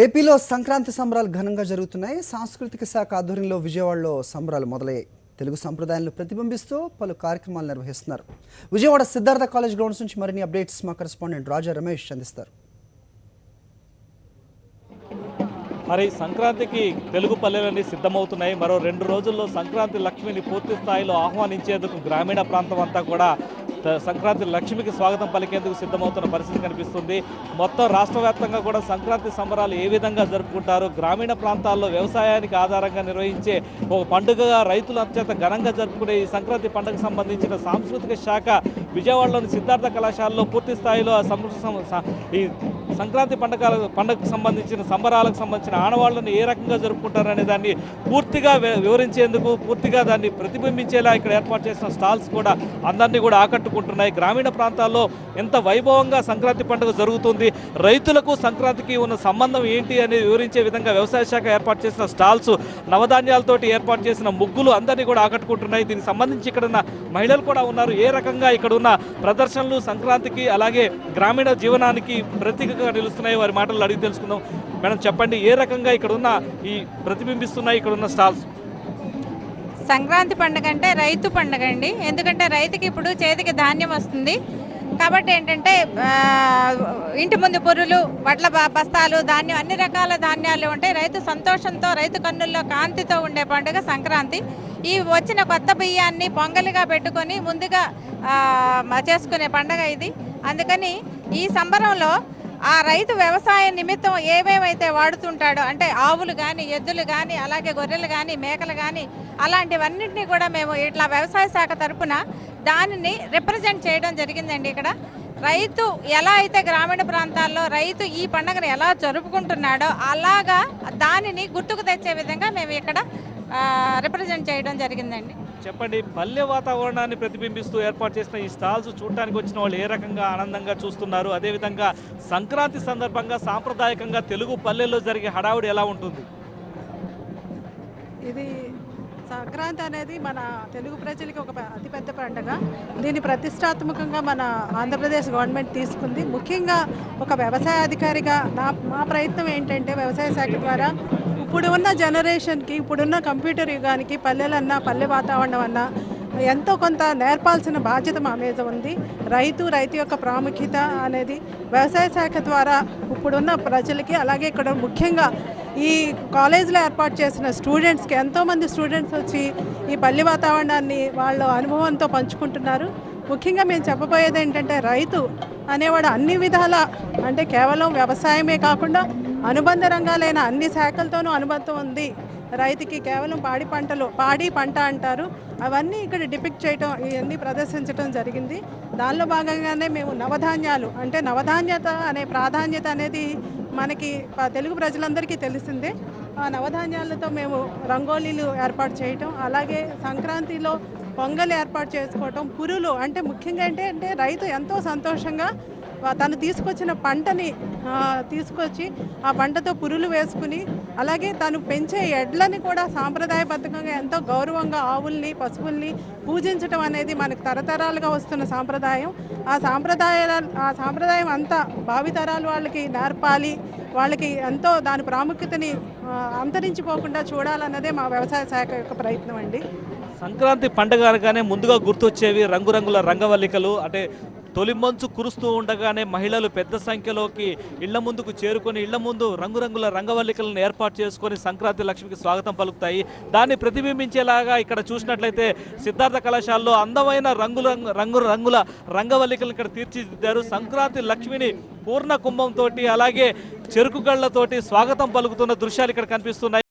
ఏపీలో సంక్రాంతి సంబరాలు ఘనంగా జరుగుతున్నాయి. సాంస్కృతిక శాఖ ఆధ్వర్యంలో విజయవాడలో సంబరాలు మొదలయ్యాయి. తెలుగు సంప్రదాయాలను ప్రతిబింబిస్తూ పలు కార్యక్రమాలు నిర్వహిస్తున్నారు. విజయవాడ సిద్ధార్థ కాలేజ్ గ్రౌండ్స్ నుంచి మరిన్ని అప్డేట్స్ మా కరెస్పాండెంట్ రాజా రమేష్ అందిస్తారు. మరి సంక్రాంతికి తెలుగు పల్లెలన్నీ సిద్ధమవుతున్నాయి. మరో 2 రోజుల్లో సంక్రాంతి లక్ష్మిని పూర్తి స్థాయిలో ఆహ్వానించేందుకు గ్రామీణ ప్రాంతం అంతా కూడా సంక్రాంతి లక్ష్మికి స్వాగతం పలికేందుకు సిద్ధమవుతున్న పరిస్థితి కనిపిస్తుంది. మొత్తం రాష్ట్ర వ్యాప్తంగా కూడా సంక్రాంతి సంబరాలు ఏ విధంగా జరుపుకుంటారు, గ్రామీణ ప్రాంతాల్లో వ్యవసాయానికి ఆధారంగా నిర్వహించే ఒక పండుగగా రైతులు అత్యంత ఘనంగా జరుపుకునే ఈ సంక్రాంతి పండుగకు సంబంధించిన సాంస్కృతిక శాఖ విజయవాడలోని సిద్ధార్థ కళాశాలలో పూర్తి స్థాయిలో ఈ సంక్రాంతి పండుగకు సంబంధించిన సంబరాలకు సంబంధించిన ఆనవాళ్లను ఏ రకంగా జరుపుకుంటారనే దాన్ని పూర్తిగా వివరించేందుకు, పూర్తిగా దాన్ని ప్రతిబింబించేలా ఇక్కడ ఏర్పాటు చేసిన స్టాల్స్ కూడా అందరినీ కూడా ఆకట్టుకుంటున్నాయి. గ్రామీణ ప్రాంతాల్లో ఎంత వైభవంగా సంక్రాంతి పండుగ జరుగుతుంది, రైతులకు సంక్రాంతికి ఉన్న సంబంధం ఏంటి అనేది వివరించే విధంగా వ్యవసాయ శాఖ ఏర్పాటు చేసిన స్టాల్స్, నవధాన్యాలతోటి ఏర్పాటు చేసిన ముగ్గులు అందరినీ కూడా ఆకట్టుకుంటున్నాయి. దీనికి సంబంధించి ఇక్కడ ఉన్న మహిళలు కూడా ఉన్నారు. ఏ రకంగా ఇక్కడ ఉన్న ప్రదర్శనలు సంక్రాంతికి అలాగే గ్రామీణ జీవనానికి ప్రతీకగా నిలుస్తున్నాయి, వారి మాటలు అడిగి తెలుసుకుందాం. మేడం చెప్పండి, ఏ రకంగా ఇక్కడ ఉన్న ఈ ప్రతిబింబిస్తున్నాయి ఇక్కడ ఉన్న స్టాల్స్? సంక్రాంతి పండుగ అంటే రైతు పండుగ అండి. ఎందుకంటే రైతుకి ఇప్పుడు చేతికి ధాన్యం వస్తుంది కాబట్టి ఏంటంటే ఇంటి ముందు పొరులు, వడ్ల బస్తాలు, ధాన్యం, అన్ని రకాల ధాన్యాలు ఉంటాయి. రైతు సంతోషంతో, రైతు కన్నుల్లో కాంతితో ఉండే పండుగ సంక్రాంతి. ఈ వచ్చిన కొత్త బియ్యాన్ని పొంగలిగా పెట్టుకొని ముందుగా చేసుకునే పండుగ ఇది. అందుకని ఈ సంబరంలో ఆ రైతు వ్యవసాయ నిమిత్తం ఏమేమైతే వాడుతుంటాడో, అంటే ఆవులు కానీ, ఎద్దులు కానీ, అలాగే గొర్రెలు కానీ, మేకలు కానీ, అలాంటివన్నింటినీ కూడా మేము ఇట్లా వ్యవసాయ శాఖ తరఫున దానిని రిప్రజెంట్ చేయడం జరిగిందండి. ఇక్కడ రైతు ఎలా అయితే గ్రామీణ ప్రాంతాల్లో రైతు ఈ పండుగను ఎలా జరుపుకుంటున్నాడో అలాగా దానిని గుర్తుకు తెచ్చే విధంగా మేము ఇక్కడ రిప్రజెంట్ చేయడం జరిగిందండి. చెప్పండి, పల్లె వాతావరణాన్ని ప్రతిబింబిస్తూ ఏర్పాటు చేసిన ఈ స్టాల్స్ చూడటానికి వచ్చిన వాళ్ళు ఏ రకంగా ఆనందంగా చూస్తున్నారు, అదేవిధంగా సంక్రాంతి సందర్భంగా సాంప్రదాయకంగా తెలుగు పల్లెల్లో జరిగే హడావుడి ఎలా ఉంటుంది? ఇది సంక్రాంతి అనేది మన తెలుగు ప్రజలకి ఒక అతిపెద్ద పండుగ. దీన్ని ప్రతిష్టాత్మకంగా మన ఆంధ్రప్రదేశ్ గవర్నమెంట్ తీసుకుంది. ముఖ్యంగా ఒక వ్యవసాయ అధికారిగా మా ప్రయత్నం ఏంటంటే వ్యవసాయ శాఖ ద్వారా ఇప్పుడు ఉన్న జనరేషన్కి, ఇప్పుడున్న కంప్యూటర్ యుగానికి పల్లెలన్నా, పల్లె వాతావరణం అన్నా ఎంతో కొంత నేర్పాల్సిన బాధ్యత మా మీద ఉంది. రైతు యొక్క ప్రాముఖ్యత అనేది వ్యవసాయ శాఖ ద్వారా ఇప్పుడున్న ప్రజలకి, అలాగే ఇక్కడ ముఖ్యంగా ఈ కాలేజీలో ఏర్పాటు చేసిన స్టూడెంట్స్కి, ఎంతోమంది స్టూడెంట్స్ వచ్చి ఈ పల్లె వాతావరణాన్ని వాళ్ళ అనుభవంతో పంచుకుంటున్నారు. ముఖ్యంగా మేము చెప్పబోయేది ఏంటంటే రైతు అనేవాడు అన్ని విధాల, అంటే కేవలం వ్యవసాయమే కాకుండా అనుబంధ రంగాలైన అన్ని శాఖలతోనూ అనుబంధం ఉంది. రైతుకి కేవలం పాడి పంట అంటారు, అవన్నీ ఇక్కడ డిపిక్ట్ చేయటం, ఇవన్నీ ప్రదర్శించడం జరిగింది. దానిలో భాగంగానే మేము నవధాన్యాలు, అంటే నవధాన్యత అనే ప్రాధాన్యత అనేది మనకి తెలుగు ప్రజలందరికీ తెలిసిందే. ఆ నవధాన్యాలతో మేము రంగోలీలు ఏర్పాటు చేయటం, అలాగే సంక్రాంతిలో పొంగల్ ఏర్పాటు చేసుకోవటం, పురులు, అంటే ముఖ్యంగా అంటే రైతు ఎంతో సంతోషంగా తను తీసుకొచ్చిన పంటని తీసుకొచ్చి ఆ పంటతో పురులు వేసుకుని, అలాగే తను పెంచే ఎడ్లని కూడా సాంప్రదాయబద్ధంగా ఎంతో గౌరవంగా ఆవుల్ని, పశువుల్ని పూజించడం అనేది మనకు తరతరాలుగా వస్తున్న సాంప్రదాయం. ఆ సాంప్రదాయం అంతా భావితరాలు వాళ్ళకి నేర్పాలి, వాళ్ళకి ఎంతో దాని ప్రాముఖ్యతని అంతరించిపోకుండా చూడాలన్నదే మా వ్యవసాయ శాఖ యొక్క ప్రయత్నం అండి. సంక్రాంతి పండుగ అనగానే ముందుగా గుర్తొచ్చేవి రంగురంగుల రంగవల్లికలు. అంటే తొలి మంచు కురుస్తూ ఉండగానే మహిళలు పెద్ద సంఖ్యలోకి ఇళ్ల ముందుకు చేరుకొని ఇళ్ల ముందు రంగురంగుల రంగవల్లికలను ఏర్పాటు చేసుకొని సంక్రాంతి లక్ష్మికి స్వాగతం పలుకుతాయి. దాన్ని ప్రతిబింబించేలాగా ఇక్కడ చూసినట్లయితే సిద్ధార్థ కళాశాలలో అందమైన రంగుల రంగవల్లికలను ఇక్కడ తీర్చిదిద్దారు. సంక్రాంతి లక్ష్మిని పూర్ణ కుంభంతో అలాగే చెరుకు గళ్లతోటి స్వాగతం పలుకుతున్న దృశ్యాలు ఇక్కడ కనిపిస్తున్నాయి.